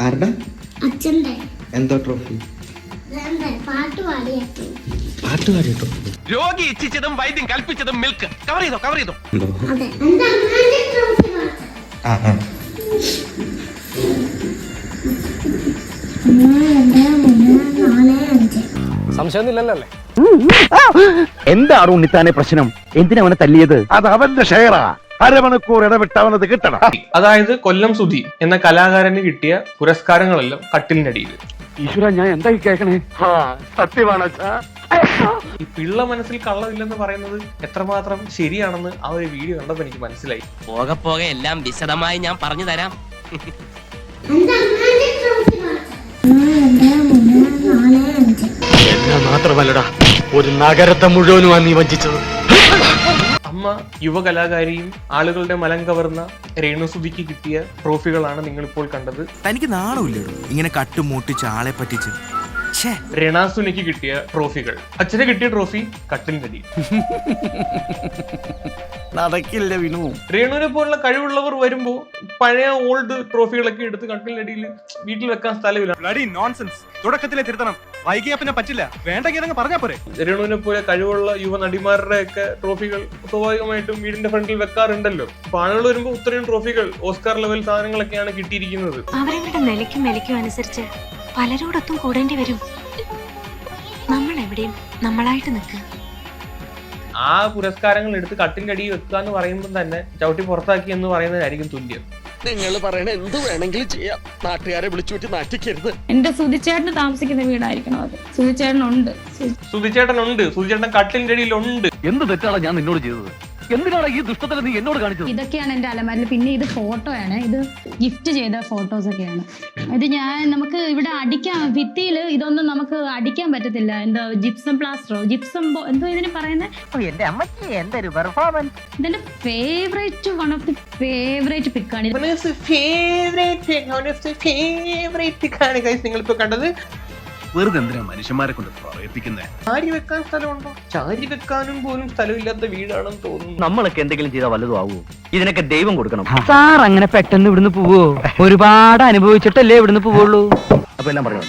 ആരുടെ എന്തോ trophy? പാട്ടുപാടിയ trophy. രോഗി ഇച്ഛിച്ചതും വൈദ്യം കൽപ്പിച്ചതും മിൽക്ക് കവർ ചെയ്തോ സംശയമൊന്നുമില്ലല്ലേ? എന്താണ് ഉണ്ണിത്താനെ പ്രശ്നം? എന്തിനാ അവനെ തല്ലിയത്? അത് അവന്റെ ഷെയറാ. അരമണിക്കൂർ ഇടവിട്ട് അവനത് കിട്ടണം. അതായത് കൊല്ലം സുധി എന്ന കലാകാരന് കിട്ടിയ പുരസ്കാരങ്ങളെല്ലാം കട്ടിലിനടിയിൽ. ഈശ്വര, ഞാൻ എന്തായി കേൾക്കണേ? സത്യമാണ്. ഈ പിള്ള മനസ്സിൽ കള്ളമില്ലെന്ന് പറയുന്നത് എത്രമാത്രം ശരിയാണെന്ന് ആ ഒരു വീഡിയോ കണ്ടപ്പോ എനിക്ക് മനസ്സിലായി. പോകെ എല്ലാം വിശദമായി ഞാൻ പറഞ്ഞു തരാം. എന്നാ മാത്രമല്ലടാ, ഒരു നഗരത്തെ മുഴുവനുമാണ് നീ വഞ്ചിച്ചത്. അമ്മ യുവകലാകാരിയും ആളുകളുടെ മലം കവർന്ന രേണുസുധിക്ക് കിട്ടിയ ട്രോഫികളാണ് നിങ്ങൾ ഇപ്പോൾ കണ്ടത്. തനിക്ക് നാണമില്ലടോ ഇങ്ങനെ കട്ടുമൂട്ടിച്ച് ആളെ പറ്റിച്ച്? റെണാസുനിക്ക് കിട്ടിയ ട്രോഫികൾ. അച്ഛന് കിട്ടിയ ട്രോഫി കട്ടിലിനടി. നടക്കില്ല വിനു. രേണുവിനെ പോലുള്ള കഴിവുള്ളവർ വരുമ്പോ പഴയ ഓൾഡ് ട്രോഫികളൊക്കെ എടുത്ത് കട്ടിലിനടിയിൽ വീട്ടിൽ വെക്കാൻ സ്ഥലമില്ല. തുടക്കത്തിലെ തിരുത്തണം, വൈകിയാ പിന്നെ പറ്റില്ല. വേണ്ടെങ്കിൽ പറഞ്ഞാ പോരെ. രേണുവിനെ പോലെ കഴിവുള്ള യുവ നടിമാരുടെ ഒക്കെ ട്രോഫികൾ സ്വാഭാവികമായിട്ടും വീടിന്റെ ഫ്രണ്ടിൽ വെക്കാറുണ്ടല്ലോ. അപ്പൊ ആളുകൾ വരുമ്പോ ഇത്രയും ട്രോഫികൾ ഓസ്കാർ ലെവൽ സാധനങ്ങളൊക്കെയാണ് കിട്ടിയിരിക്കുന്നത്. അവരവരുടെ നിലയ്ക്കും മെലയ്ക്കും അനുസരിച്ച് പലരോടൊത്തും കൂടേണ്ടി വരും. നമ്മൾ എവിടെയും നമ്മളായിട്ട് നിൽക്കുക. ആ പുരസ്കാരങ്ങൾ എടുത്ത് കട്ടിന്റെ അടി വെക്കുക എന്ന് പറയുമ്പോൾ തന്നെ ചവിട്ടി പുറത്താക്കി എന്ന് പറയുന്നതായിരിക്കും തുല്യം. നിങ്ങൾ പറയണ എന്ത് വേണമെങ്കിലും ചെയ്യാം, നാട്ടുകാരെ വിളിച്ചുകൂട്ടി നാറ്റിക്കരുത്. എന്റെ സുധിച്ചേട്ടന് താമസിക്കുന്ന വീടായിരിക്കണം അത്. സുധിച്ചേട്ടനുണ്ട്. സുധിച്ചേട്ടൻ കട്ടിലിന്റെ അടിയിലുണ്ട്. എന്ത് തെറ്റാണ് ഞാൻ നിന്നോട് ചെയ്തത്? എന്തിനാണ് ഈ ദുഷ്ടത്തിൽ നീ എന്നോട് കാണിച്ചത്? ഇതൊക്കെയാണ് എന്റെ അലമാരിൽ. പിന്നെ ഇത് ഫോട്ടോയാണ്, ഇത് ഗിഫ്റ്റ് ചെയ്ത ഫോട്ടോസ് ഒക്കെയാണ്. ഇത് നമുക്ക് ഇവിടെ അടിക്കാൻ, ഭിത്തിയിൽ ഇതൊന്നും നമുക്ക് അടിക്കാൻ പറ്റത്തില്ല. എന്താ ജിപ്സം പ്ലാസ്റ്ററോ ജിപ്സം എന്തോ ഇതിന് പറയുന്നത്. എന്റെ അമ്മയ്ക്ക് എന്തൊരു പെർഫോമൻസ്. ഇതെന്റെ favourite, one of the favourite പിക്കാണ്. നിങ്ങളിപ്പോ കണ്ടത്. വെറുതെ എന്തിനാ മനുഷ്യന്മാരെ കൊണ്ട് പറയിപ്പിക്കുന്നേ? ചാരി വെക്കാൻ സ്ഥലമുണ്ടോ? ചാരി വെക്കാനും പോലും സ്ഥലമില്ലാത്ത വീടാണെന്ന് തോന്നുന്നു. നമ്മളൊക്കെ എന്തെങ്കിലും ചെയ്താൽ വല്ലതും ആവൂ? ഇതിനൊക്കെ ദൈവം കൊടുക്കണം. സാർ അങ്ങനെ പെട്ടെന്ന് ഇവിടുന്ന് പോവോ? ഒരുപാട് അനുഭവിച്ചിട്ടല്ലേ ഇവിടുന്ന് പോവുള്ളൂ. അപ്പൊ എല്ലാം പറഞ്ഞു.